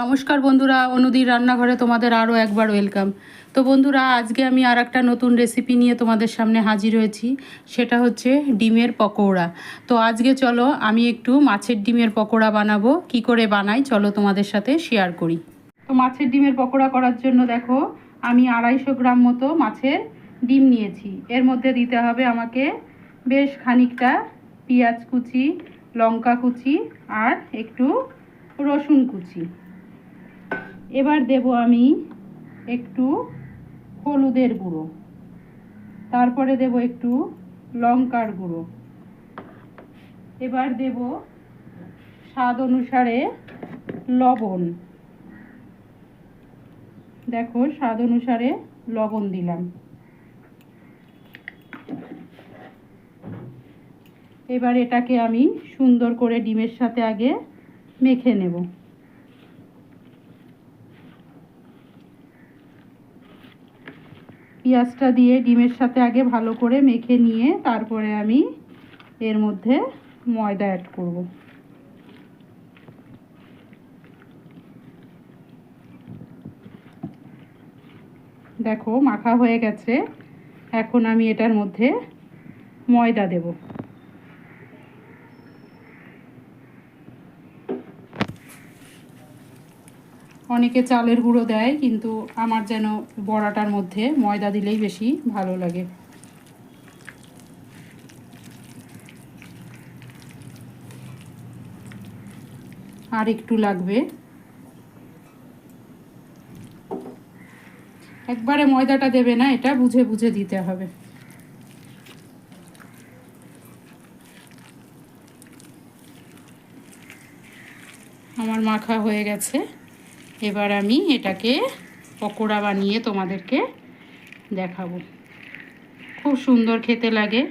নমস্কার বন্ধুরা, অনুদির রান্নাঘরে তোমাদের আরও একবার ওয়েলকাম। তো বন্ধুরা, আজকে আমি আর একটা নতুন রেসিপি নিয়ে তোমাদের সামনে হাজির হয়েছি। সেটা হচ্ছে ডিমের পকোড়া। তো আজকে চলো আমি একটু মাছের ডিমের পকোড়া বানাবো। কি করে বানাই চলো তোমাদের সাথে শেয়ার করি। তো মাছের ডিমের পকোড়া করার জন্য দেখো আমি 250 গ্রাম মতো মাছের ডিম নিয়েছি। এর মধ্যে দিতে হবে আমাকে বেশ খানিকটা পেঁয়াজ কুচি, লঙ্কা কুচি আর একটু রসুন কুচি। এবার দেব আমি একটু হলুদের গুঁড়ো, তারপরে দেব একটু লঙ্কার গুঁড়ো, এবার দেব স্বাদ অনুসারে লবণ। দেখো স্বাদ অনুসারে লবণ দিলাম। এবার এটাকে আমি সুন্দর করে ডিমের সাথে আগে মেখে নেব। পেঁয়াজটা দিয়ে ডিমের সাথে আগে ভালো করে মেখে নিয়ে তারপরে আমি এর মধ্যে ময়দা অ্যাড করব। দেখো মাখা হয়ে গেছে। এখন আমি এটার মধ্যে ময়দা দেব। অনেকে চালের গুঁড়ো দেয়, কিন্তু আমার যেন বড়াটার মধ্যে ময়দা দিলেই বেশি ভালো লাগে। আর একটু লাগবে। একবারে ময়দাটা দেবে না, এটা বুঝে বুঝে দিতে হবে। আমার মাখা হয়ে গেছে। এবার আমি এটাকে পকোড়া বানিয়ে তোমাদেরকে দেখাবো। খুব সুন্দর খেতে লাগে।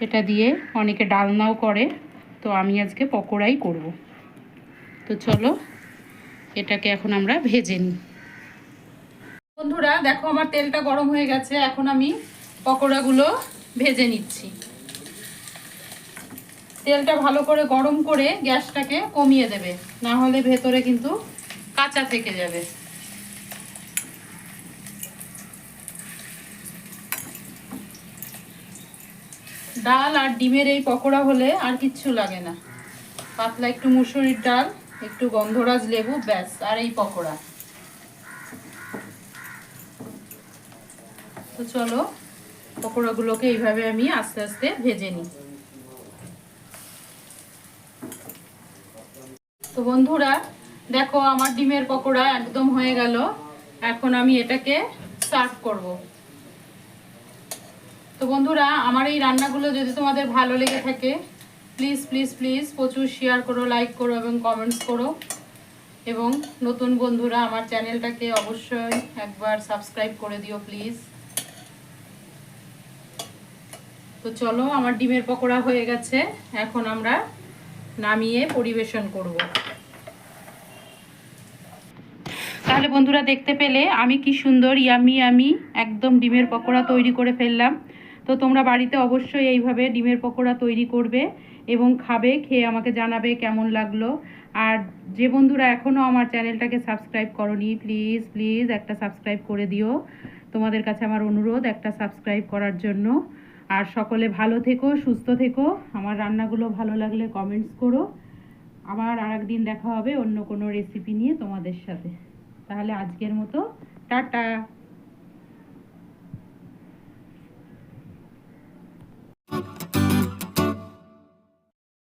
এটা দিয়ে অনেকে ডালনাও করে, তো আমি আজকে পকোড়াই করব। তো চলো এটাকে এখন আমরা ভেজে নিই। বন্ধুরা দেখো আমার তেলটা গরম হয়ে গেছে। এখন আমি পকোড়াগুলো ভেজে নিচ্ছি। তেলটা ভালো করে গরম করে গ্যাসটাকে কমিয়ে দেবে, না হলে ভেতরে কিন্তু কাঁচা থেকে যাবে। ডাল আর ডিমের এই পকোড়া হলে আর কিচ্ছু লাগে না। পাতলা একটু মুসুরির ডাল, একটু গন্ধরাজ লেবু, ব্যাস আর এই পকোড়া। তো চলো পকোড়াগুলোকে এইভাবে আমি আস্তে আস্তে ভেজে নিই। তো বন্ধুরা দেখো আমার ডিমের পকোড়া একদম হয়ে গেল। এখন আমি এটাকে সার্ভ করব। তো বন্ধুরা আমার এই রান্নাগুলো যদি তোমাদের ভালো লেগে থাকে প্লিজ প্লিজ প্লিজ প্রচুর শেয়ার করো, লাইক করো এবং কমেন্টস করো। এবং নতুন বন্ধুরা আমার চ্যানেলটাকে অবশ্যই একবার সাবস্ক্রাইব করে দিও প্লিজ। তো চলো আমার ডিমের পকোড়া হয়ে গেছে। এখন আমরা নামিয়ে পরিবেশন করব। তাহলে বন্ধুরা দেখতে পেলে আমি কি সুন্দর ইয়ামি ইয়ামি একদম ডিমের পকোড়া তৈরি করে ফেললাম। তো তোমরা বাড়িতে অবশ্যই এইভাবে ডিমের পকোড়া তৈরি করবে এবং খাবে, খেয়ে আমাকে জানাবে কেমন লাগলো। আর যে বন্ধুরা এখনও আমার চ্যানেলটাকে সাবস্ক্রাইব করোনি প্লিজ প্লিজ একটা সাবস্ক্রাইব করে দিও। তোমাদের কাছে আমার অনুরোধ একটা সাবস্ক্রাইব করার জন্য। আর সকলে ভালো থেকো, সুস্থ থেকো। আমার রান্নাগুলো ভালো লাগলে কমেন্টস করো। আবার আরেকদিন দেখা হবে অন্য কোনো রেসিপি নিয়ে তোমাদের সাথে। তাহলে আজকের মতো টাটা।